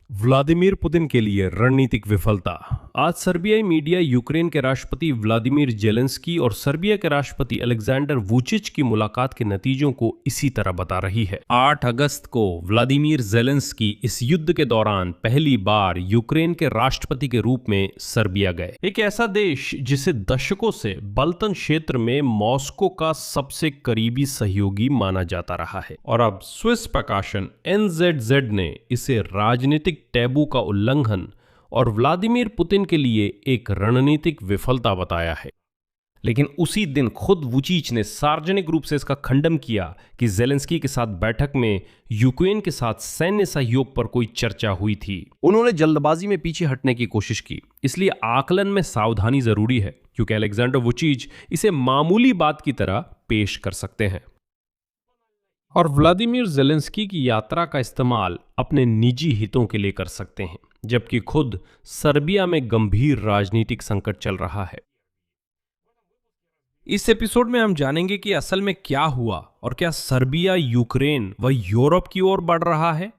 Vladimir Putin के लिए रणनीतिक विफलता। आज सर्बियाई मीडिया यूक्रेन के राष्ट्रपति व्लादिमीर जेलेंस्की और सर्बिया के राष्ट्रपति अलेक्जेंडर वुचिच की मुलाकात के नतीजों को इसी तरह बता रही है। 8 अगस्त को व्लादिमीर जेलेंस्की इस युद्ध के दौरान पहली बार यूक्रेन के राष्ट्रपति के रूप में सर्बिया गए, एक ऐसा देश जिसे दशकों से बाल्कन क्षेत्र में मॉस्को का सबसे करीबी सहयोगी माना जाता रहा है। और अब स्विस प्रकाशन NZZ ने इसे राजनीतिक टैबू का उल्लंघन और व्लादिमीर पुतिन के लिए एक रणनीतिक विफलता बताया है। लेकिन उसी दिन खुद वुचिच ने सार्वजनिक रूप से इसका खंडन किया कि जेलेंस्की के साथ बैठक में यूक्रेन के साथ सैन्य सहयोग पर कोई चर्चा हुई थी। उन्होंने जल्दबाजी में पीछे हटने की कोशिश की, इसलिए आकलन में सावधानी जरूरी है, क्योंकि अलेक्जेंडर वुचिच इसे मामूली बात की तरह पेश कर सकते हैं और व्लादिमीर जेलेंस्की की यात्रा का इस्तेमाल अपने निजी हितों के लिए कर सकते हैं, जबकि खुद सर्बिया में गंभीर राजनीतिक संकट चल रहा है। इस एपिसोड में हम जानेंगे कि असल में क्या हुआ और क्या सर्बिया यूक्रेन व यूरोप की ओर बढ़ रहा है,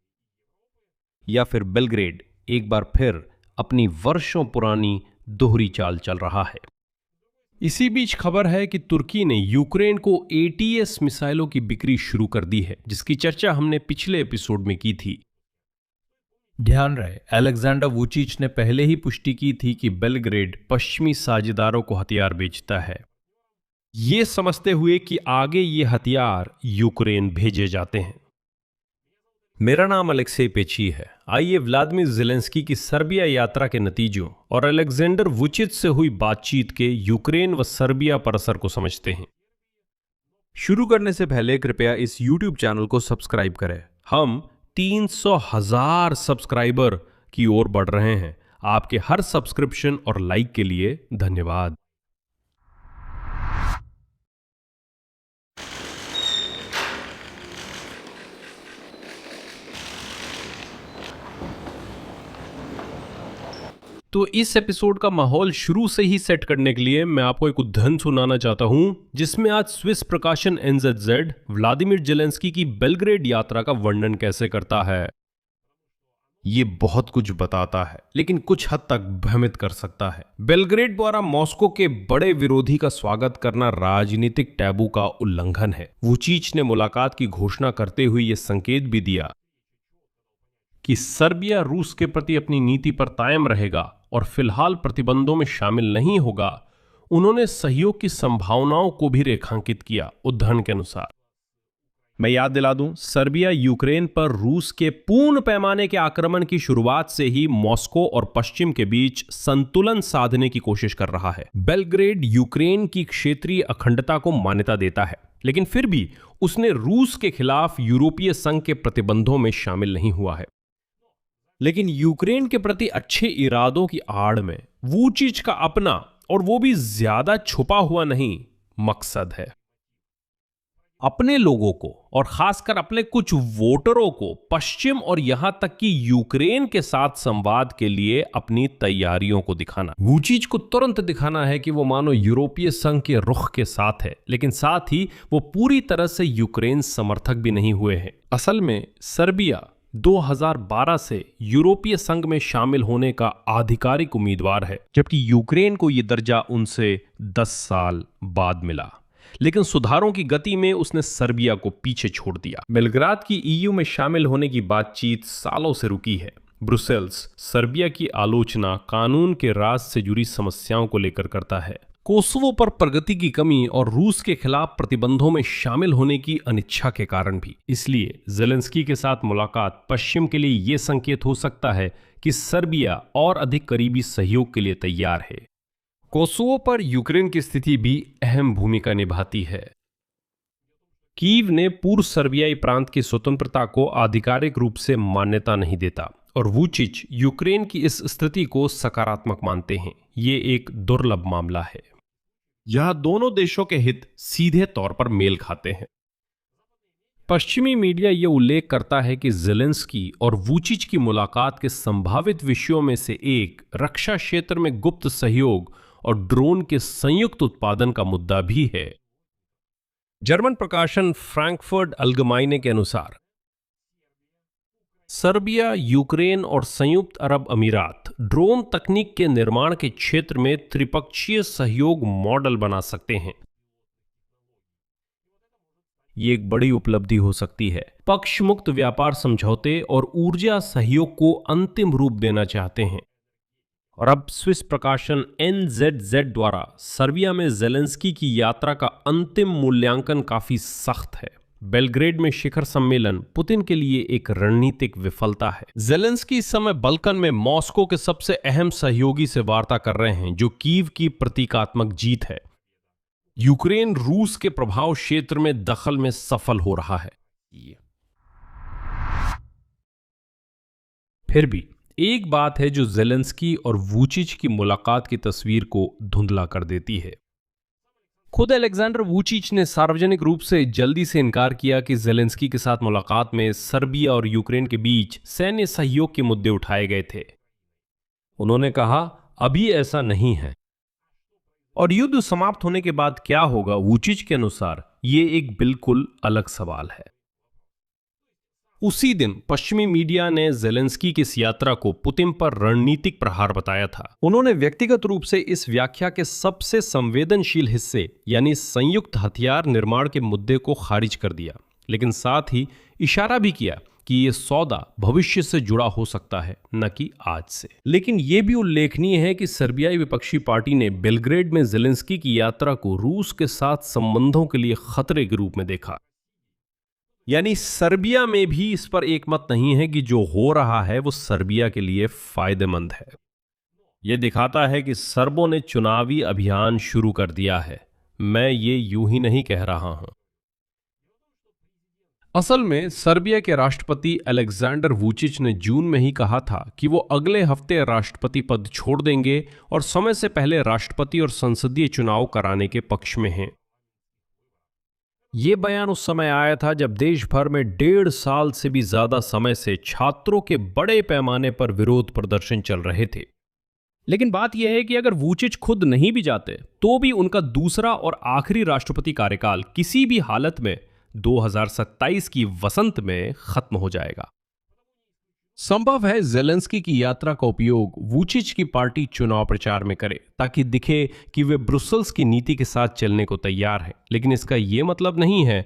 या फिर बेलग्रेड एक बार फिर अपनी वर्षों पुरानी दोहरी चाल चल रहा है। इसी बीच खबर है कि तुर्की ने यूक्रेन को ATS मिसाइलों की बिक्री शुरू कर दी है, जिसकी चर्चा हमने पिछले एपिसोड में की थी। ध्यान रहे, अलेक्जेंडर वुचिच ने पहले ही पुष्टि की थी कि बेलग्रेड पश्चिमी साझेदारों को हथियार बेचता है, ये समझते हुए कि आगे ये हथियार यूक्रेन भेजे जाते हैं। मेरा नाम अलेक्सेई पेची है। आइए व्लादिमीर जेलेंस्की की सर्बिया यात्रा के नतीजों और अलेक्जेंडर वुचिच से हुई बातचीत के यूक्रेन व सर्बिया पर असर को समझते हैं। शुरू करने से पहले कृपया इस YouTube चैनल को सब्सक्राइब करें। हम 300,000 सब्सक्राइबर की ओर बढ़ रहे हैं। आपके हर सब्सक्रिप्शन और लाइक के लिए धन्यवाद। तो इस एपिसोड का माहौल शुरू से ही सेट करने के लिए मैं आपको एक उद्धरण सुनाना चाहता हूं, जिसमें आज स्विस प्रकाशन NZZ व्लादिमीर जेलेंस्की की बेलग्रेड यात्रा का वर्णन कैसे करता है। ये बहुत कुछ बताता है, लेकिन कुछ हद तक भ्रमित कर सकता है। बेलग्रेड द्वारा मॉस्को के बड़े विरोधी का स्वागत करना राजनीतिक टैबू का उल्लंघन है। वुचिच ने मुलाकात की घोषणा करते हुए यह संकेत भी दिया कि सर्बिया रूस के प्रति अपनी नीति पर कायम रहेगा और फिलहाल प्रतिबंधों में शामिल नहीं होगा। उन्होंने सहयोग की संभावनाओं को भी रेखांकित किया। उद्धरण के अनुसार, मैं याद दिला दूं, सर्बिया यूक्रेन पर रूस के पूर्ण पैमाने के आक्रमण की शुरुआत से ही मॉस्को और पश्चिम के बीच संतुलन साधने की कोशिश कर रहा है। बेलग्रेड यूक्रेन की क्षेत्रीय अखंडता को मान्यता देता है, लेकिन फिर भी उसने रूस के खिलाफ यूरोपीय संघ के प्रतिबंधों में शामिल नहीं हुआ है। लेकिन यूक्रेन के प्रति अच्छे इरादों की आड़ में वुचिच का अपना, और वो भी ज्यादा छुपा हुआ नहीं, मकसद है अपने लोगों को और खासकर अपने कुछ वोटरों को पश्चिम और यहां तक कि यूक्रेन के साथ संवाद के लिए अपनी तैयारियों को दिखाना। वुचिच को तुरंत दिखाना है कि वो मानो यूरोपीय संघ के रुख के साथ है, लेकिन साथ ही वो पूरी तरह से यूक्रेन समर्थक भी नहीं हुए हैं। असल में सर्बिया 2012 से यूरोपीय संघ में शामिल होने का आधिकारिक उम्मीदवार है, जबकि यूक्रेन को यह दर्जा उनसे 10 साल बाद मिला। लेकिन सुधारों की गति में उसने सर्बिया को पीछे छोड़ दिया। बेलग्राद की EU में शामिल होने की बातचीत सालों से रुकी है। ब्रुसेल्स सर्बिया की आलोचना कानून के राज से जुड़ी समस्याओं को लेकर करता है। कोसोवो पर प्रगति की कमी और रूस के खिलाफ प्रतिबंधों में शामिल होने की अनिच्छा के कारण भी। इसलिए जेलेंस्की के साथ मुलाकात पश्चिम के लिए यह संकेत हो सकता है कि सर्बिया और अधिक करीबी सहयोग के लिए तैयार है। कोसोवो पर यूक्रेन की स्थिति भी अहम भूमिका निभाती है। कीव ने पूर्व सर्बियाई प्रांत की स्वतंत्रता को आधिकारिक रूप से मान्यता नहीं देता और वुचिच यूक्रेन की इस स्थिति को सकारात्मक मानते हैं। ये एक दुर्लभ मामला है। यह दोनों देशों के हित सीधे तौर पर मेल खाते हैं। पश्चिमी मीडिया यह उल्लेख करता है कि जेलेंस्की और वुचिच की मुलाकात के संभावित विषयों में से एक रक्षा क्षेत्र में गुप्त सहयोग और ड्रोन के संयुक्त उत्पादन का मुद्दा भी है। जर्मन प्रकाशन फ्रैंकफर्ट अल्गमाइने के अनुसार सर्बिया, यूक्रेन और संयुक्त अरब अमीरात ड्रोन तकनीक के निर्माण के क्षेत्र में त्रिपक्षीय सहयोग मॉडल बना सकते हैं। ये एक बड़ी उपलब्धि हो सकती है। पक्ष मुक्त व्यापार समझौते और ऊर्जा सहयोग को अंतिम रूप देना चाहते हैं। और अब स्विस प्रकाशन NZZ द्वारा सर्बिया में जेलेंस्की की यात्रा का अंतिम मूल्यांकन काफी सख्त है। बेलग्रेड में शिखर सम्मेलन पुतिन के लिए एक रणनीतिक विफलता है। जेलेंस्की इस समय बल्कन में मॉस्को के सबसे अहम सहयोगी से वार्ता कर रहे हैं, जो कीव की प्रतीकात्मक जीत है। यूक्रेन रूस के प्रभाव क्षेत्र में दखल में सफल हो रहा है। फिर भी एक बात है जो जेलेंस्की और वूचिच की मुलाकात की तस्वीर को धुंधला कर देती है। खुद अलेक्जेंडर वूचिच ने सार्वजनिक रूप से जल्दी से इनकार किया कि जेलेंस्की के साथ मुलाकात में सर्बिया और यूक्रेन के बीच सैन्य सहयोग के मुद्दे उठाए गए थे। उन्होंने कहा, अभी ऐसा नहीं है। और युद्ध समाप्त होने के बाद क्या होगा, वूचिच के अनुसार ये एक बिल्कुल अलग सवाल है। उसी दिन पश्चिमी मीडिया ने जेलेंस्की की इस यात्रा को पुतिन पर रणनीतिक प्रहार बताया था। उन्होंने व्यक्तिगत रूप से इस व्याख्या के सबसे संवेदनशील हिस्से यानी संयुक्त हथियार निर्माण के मुद्दे को खारिज कर दिया, लेकिन साथ ही इशारा भी किया कि यह सौदा भविष्य से जुड़ा हो सकता है, न कि आज से। लेकिन यह भी उल्लेखनीय है कि सर्बियाई विपक्षी पार्टी ने बेलग्रेड में जेलेंस्की की यात्रा को रूस के साथ संबंधों के लिए खतरे के रूप में देखा। यानी सर्बिया में भी इस पर एक मत नहीं है कि जो हो रहा है वो सर्बिया के लिए फायदेमंद है। यह दिखाता है कि सर्बों ने चुनावी अभियान शुरू कर दिया है। मैं ये यूं ही नहीं कह रहा हूं। असल में सर्बिया के राष्ट्रपति अलेक्जेंडर वूचिच ने जून में ही कहा था कि वो अगले हफ्ते राष्ट्रपति पद छोड़ देंगे और समय से पहले राष्ट्रपति और संसदीय चुनाव कराने के पक्ष में हैं। ये बयान उस समय आया था जब देश भर में 1.5 साल से भी ज्यादा समय से छात्रों के बड़े पैमाने पर विरोध प्रदर्शन चल रहे थे। लेकिन बात यह है कि अगर वूचिच खुद नहीं भी जाते तो भी उनका दूसरा और आखिरी राष्ट्रपति कार्यकाल किसी भी हालत में 2027 की वसंत में खत्म हो जाएगा। संभव है जेलेंस्की की यात्रा का उपयोग वूचिच की पार्टी चुनाव प्रचार में करे ताकि दिखे कि वे ब्रुसेल्स की नीति के साथ चलने को तैयार है। लेकिन इसका यह मतलब नहीं है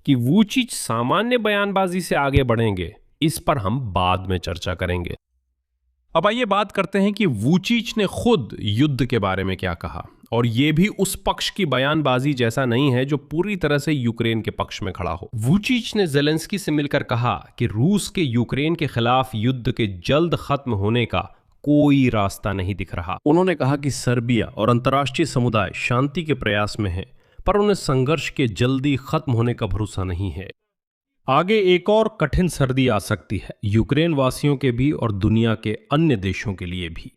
कि वूचिच सामान्य बयानबाजी से आगे बढ़ेंगे। इस पर हम बाद में चर्चा करेंगे। अब आइए बात करते हैं कि वूचिच ने खुद युद्ध के बारे में क्या कहा, और यह भी उस पक्ष की बयानबाजी जैसा नहीं है जो पूरी तरह से यूक्रेन के पक्ष में खड़ा हो। वूचिच ने जेलेंस्की से मिलकर कहा कि रूस के यूक्रेन के खिलाफ युद्ध के जल्द खत्म होने का कोई रास्ता नहीं दिख रहा। उन्होंने कहा कि सर्बिया और अंतर्राष्ट्रीय समुदाय शांति के प्रयास में है, पर उन्हें संघर्ष के जल्दी खत्म होने का भरोसा नहीं है। आगे एक और कठिन सर्दी आ सकती है, यूक्रेन वासियों के भी और दुनिया के अन्य देशों के लिए भी।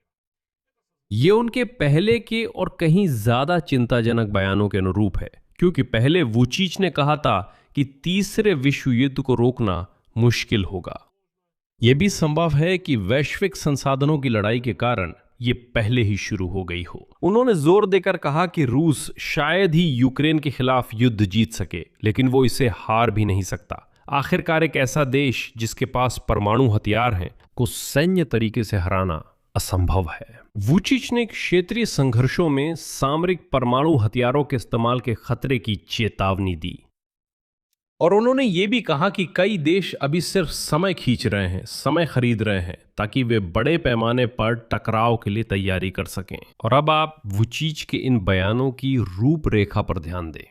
ये उनके पहले के और कहीं ज्यादा चिंताजनक बयानों के अनुरूप है, क्योंकि पहले वूचिच ने कहा था कि तीसरे विश्व युद्ध को रोकना मुश्किल होगा। यह भी संभव है कि वैश्विक संसाधनों की लड़ाई के कारण ये पहले ही शुरू हो गई हो। उन्होंने जोर देकर कहा कि रूस शायद ही यूक्रेन के खिलाफ युद्ध जीत सके, लेकिन वो इसे हार भी नहीं सकता। आखिरकार एक ऐसा देश जिसके पास परमाणु हथियार हैं को सैन्य तरीके से हराना असंभव है। वूचिच ने क्षेत्रीय संघर्षों में सामरिक परमाणु हथियारों के इस्तेमाल के खतरे की चेतावनी दी, और उन्होंने ये भी कहा कि कई देश अभी सिर्फ समय खींच रहे हैं, समय खरीद रहे हैं ताकि वे बड़े पैमाने पर टकराव के लिए तैयारी कर सकें। और अब आप वूचिच के इन बयानों की रूपरेखा पर ध्यान दें।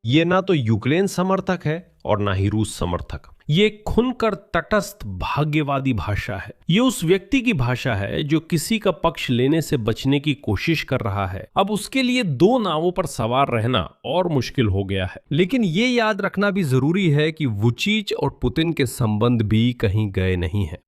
ये ना तो यूक्रेन समर्थक है और ना ही रूस समर्थक। ये खुलकर तटस्थ भाग्यवादी भाषा है। ये उस व्यक्ति की भाषा है जो किसी का पक्ष लेने से बचने की कोशिश कर रहा है। अब उसके लिए दो नावों पर सवार रहना और मुश्किल हो गया है। लेकिन ये याद रखना भी जरूरी है कि वूचिच और पुतिन के संबंध भी कहीं गए नहीं हैं।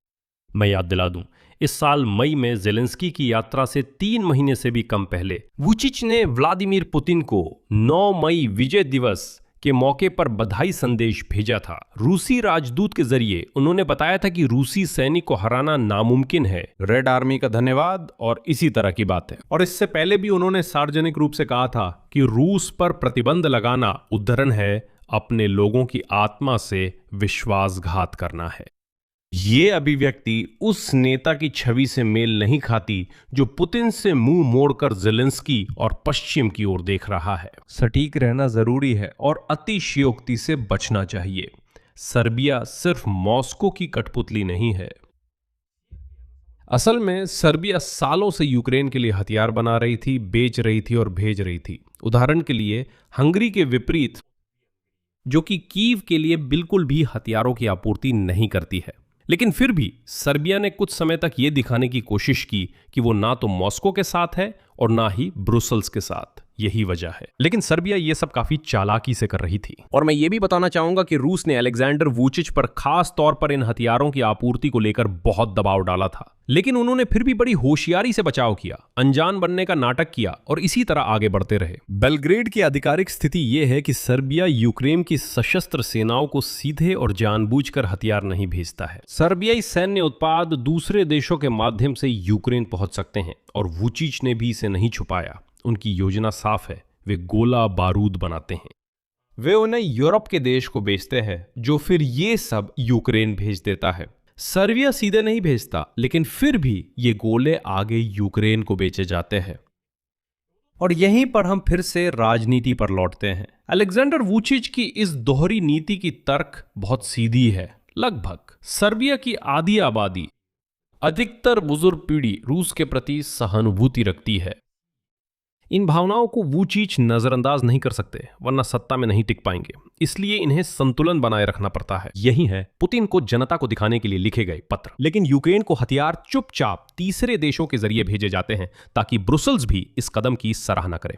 मैं याद दिला दूं, इस साल मई में जेलेंस्की की यात्रा से 3 महीने से भी कम पहले वूचिच ने व्लादिमीर पुतिन को 9 मई विजय दिवस के मौके पर बधाई संदेश भेजा था। रूसी राजदूत के जरिए उन्होंने बताया था कि रूसी सैनिक को हराना नामुमकिन है, रेड आर्मी का धन्यवाद और इसी तरह की बातें। और इससे पहले भी उन्होंने सार्वजनिक रूप से कहा था कि रूस पर प्रतिबंध लगाना उद्धरण है, अपने लोगों की आत्मा से विश्वासघात करना है। ये अभिव्यक्ति उस नेता की छवि से मेल नहीं खाती जो पुतिन से मुंह मोड़कर ज़ेलेंस्की और पश्चिम की ओर देख रहा है। सटीक रहना जरूरी है और अतिशयोक्ति से बचना चाहिए। सर्बिया सिर्फ मॉस्को की कठपुतली नहीं है। असल में सर्बिया सालों से यूक्रेन के लिए हथियार बना रही थी, बेच रही थी और भेज रही थी। उदाहरण के लिए हंगरी के विपरीत, जो कि कीव के लिए बिल्कुल भी हथियारों की आपूर्ति नहीं करती है। लेकिन फिर भी सर्बिया ने कुछ समय तक यह दिखाने की कोशिश की कि वो ना तो मॉस्को के साथ है और ना ही ब्रुसेल्स के साथ। यही वजह है। लेकिन सर्बिया ये सब काफी चालाकी से कर रही थी। और मैं ये भी बताना चाहूंगा कि रूस ने अलेक्जेंडर वुचिच पर खास तौर पर इन हथियारों की आपूर्ति को लेकर बहुत दबाव डाला था, लेकिन उन्होंने फिर भी बड़ी होशियारी से बचाव किया, अनजान बनने का नाटक किया और इसी तरह आगे बढ़ते रहे। बेलग्रेड की आधिकारिक स्थिति यह है कि सर्बिया यूक्रेन की सशस्त्र सेनाओं को सीधे और जानबूझकर हथियार नहीं भेजता है। सर्बियाई सैन्य उत्पाद दूसरे देशों के माध्यम से यूक्रेन पहुंच सकते हैं और वुचिच ने भी इसे नहीं छुपाया। उनकी योजना साफ है, वे गोला बारूद बनाते हैं। वे उन्हें यूरोप के देश को बेचते हैं जो फिर ये सब यूक्रेन भेज देता है। सर्बिया सीधे नहीं भेजता, लेकिन फिर भी ये गोले आगे यूक्रेन को बेचे जाते हैं। और यहीं पर हम फिर से राजनीति पर लौटते हैं। अलेक्जेंडर वुचिच की इस दोहरी नीति की तर्क बहुत सीधी है। लगभग सर्बिया की आधी आबादी, अधिकतर बुजुर्ग पीढ़ी रूस के प्रति सहानुभूति रखती है। इन भावनाओं को वुचिच नजरअंदाज नहीं कर सकते, वरना सत्ता में नहीं टिक पाएंगे। इसलिए इन्हें संतुलन बनाए रखना पड़ता है। यही है पुतिन को जनता को दिखाने के लिए लिखे गए पत्र। लेकिन यूक्रेन को हथियार चुपचाप तीसरे देशों के जरिए भेजे जाते हैं ताकि ब्रुसेल्स भी इस कदम की सराहना करे।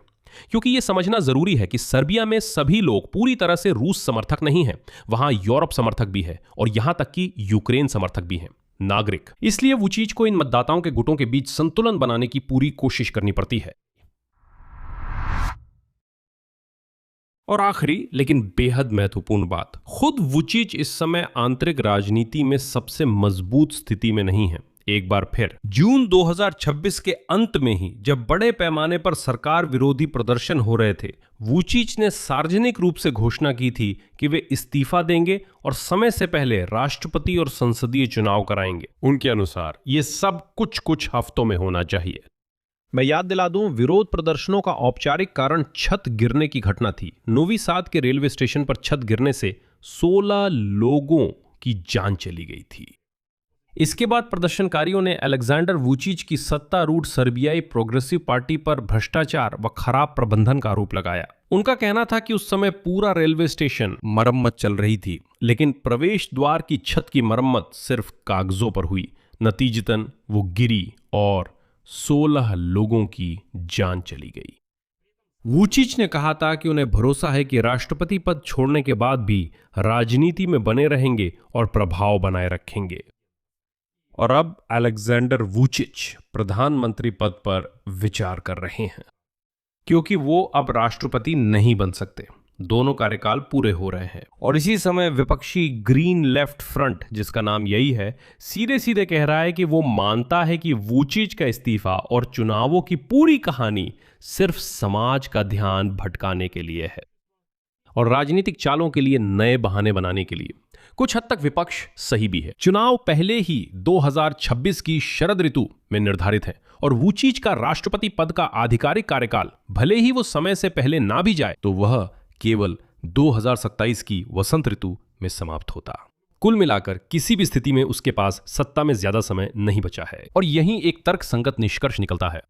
क्योंकि यह समझना जरूरी है कि सर्बिया में सभी लोग पूरी तरह से रूस समर्थक नहीं है। वहां यूरोप समर्थक भी है और यहां तक कि यूक्रेन समर्थक भी है, नागरिक। इसलिए वुचिच को इन मतदाताओं के गुटों के बीच संतुलन बनाने की पूरी कोशिश करनी पड़ती है। और आखिरी लेकिन बेहद महत्वपूर्ण बात, खुद वुचिच इस समय आंतरिक राजनीति में सबसे मजबूत स्थिति में नहीं है। एक बार फिर जून 2026 के अंत में ही, जब बड़े पैमाने पर सरकार विरोधी प्रदर्शन हो रहे थे, वुचिच ने सार्वजनिक रूप से घोषणा की थी कि वे इस्तीफा देंगे और समय से पहले राष्ट्रपति और संसदीय चुनाव कराएंगे। उनके अनुसार ये सब कुछ हफ्तों में होना चाहिए। मैं याद दिला दूं, विरोध प्रदर्शनों का औपचारिक कारण छत गिरने की घटना थी। नोवी साद के रेलवे स्टेशन पर छत गिरने से 16 लोगों की जान चली गई थी। इसके बाद प्रदर्शनकारियों ने अलेक्जेंडर वुचिच की सत्तारूढ़ सर्बियाई प्रोग्रेसिव पार्टी पर भ्रष्टाचार व खराब प्रबंधन का आरोप लगाया। उनका कहना था कि उस समय पूरा रेलवे स्टेशन मरम्मत चल रही थी, लेकिन प्रवेश द्वार की छत की मरम्मत सिर्फ कागजों पर हुई। नतीजतन वो गिरी और 16 लोगों की जान चली गई। वुचिच ने कहा था कि उन्हें भरोसा है कि राष्ट्रपति पद छोड़ने के बाद भी राजनीति में बने रहेंगे और प्रभाव बनाए रखेंगे। और अब अलेक्जेंडर वुचिच प्रधानमंत्री पद पर विचार कर रहे हैं, क्योंकि वो अब राष्ट्रपति नहीं बन सकते। दोनों कार्यकाल पूरे हो रहे हैं और इसी समय विपक्षी ग्रीन लेफ्ट फ्रंट, जिसका नाम यही है, सीधे सीधे कह रहा है कि वो मानता है कि वुचिच का इस्तीफा और चुनावों की पूरी कहानी सिर्फ समाज का ध्यान भटकाने के लिए है और राजनीतिक चालों के लिए नए बहाने बनाने के लिए। कुछ हद तक विपक्ष सही भी है। चुनाव पहले ही 2026 की शरद ऋतु में निर्धारित है और वुचिच का राष्ट्रपति पद का आधिकारिक कार्यकाल भले ही वो समय से पहले ना भी जाए, तो वह केवल 2027 की वसंत ऋतु में समाप्त होता। कुल मिलाकर किसी भी स्थिति में उसके पास सत्ता में ज्यादा समय नहीं बचा है और यही एक तर्कसंगत निष्कर्ष निकलता है।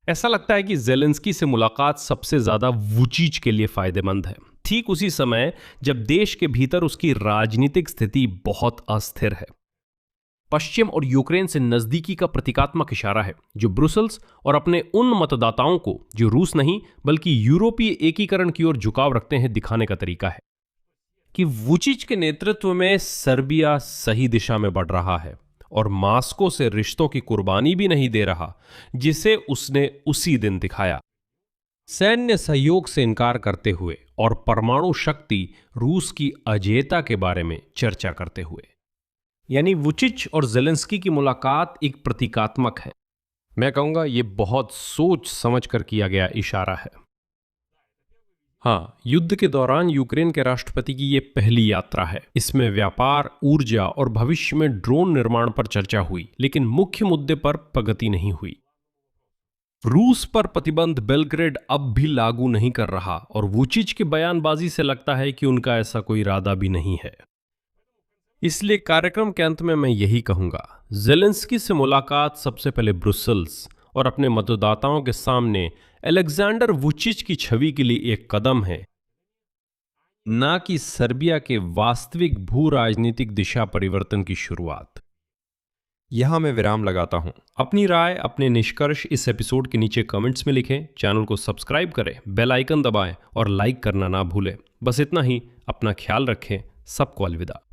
ऐसा लगता है कि ज़ेलेंस्की से मुलाकात सबसे ज्यादा वुचिच के लिए फायदेमंद है, ठीक उसी समय जब देश के भीतर उसकी राजनीतिक स्थिति बहुत अस्थिर है। पश्चिम और यूक्रेन से नजदीकी का प्रतीकात्मक इशारा है, जो ब्रुसेल्स और अपने उन मतदाताओं को जो रूस नहीं बल्कि यूरोपीय एकीकरण की ओर झुकाव रखते हैं दिखाने का तरीका है कि वुचिच के नेतृत्व में सर्बिया सही दिशा में बढ़ रहा है और मॉस्को से रिश्तों की कुर्बानी भी नहीं दे रहा, जिसे उसने उसी दिन दिखाया, सैन्य सहयोग से इनकार करते हुए और परमाणु शक्ति रूस की अजेयता के बारे में चर्चा करते हुए। यानी वुचिच और ज़ेलेंस्की की मुलाकात एक प्रतीकात्मक है। मैं कहूंगा ये बहुत सोच समझ कर किया गया इशारा है। हाँ, युद्ध के दौरान यूक्रेन के राष्ट्रपति की ये पहली यात्रा है। इसमें व्यापार, ऊर्जा और भविष्य में ड्रोन निर्माण पर चर्चा हुई, लेकिन मुख्य मुद्दे पर प्रगति नहीं हुई। रूस पर प्रतिबंध बेलग्रेड अब भी लागू नहीं कर रहा और वुचिच की बयानबाजी से लगता है कि उनका ऐसा कोई इरादा भी नहीं है। इसलिए कार्यक्रम के अंत में मैं यही कहूंगा, जेलेंस्की से मुलाकात सबसे पहले ब्रुसेल्स और अपने मतदाताओं के सामने अलेक्जेंडर वुचिच की छवि के लिए एक कदम है, ना कि सर्बिया के वास्तविक भू राजनीतिक दिशा परिवर्तन की शुरुआत। यहां मैं विराम लगाता हूं। अपनी राय, अपने निष्कर्ष इस एपिसोड के नीचे कमेंट्स में लिखें, चैनल को सब्सक्राइब करें, बेल आइकन दबाएं और लाइक करना ना भूलें। बस इतना ही। अपना ख्याल रखें। सबको अलविदा।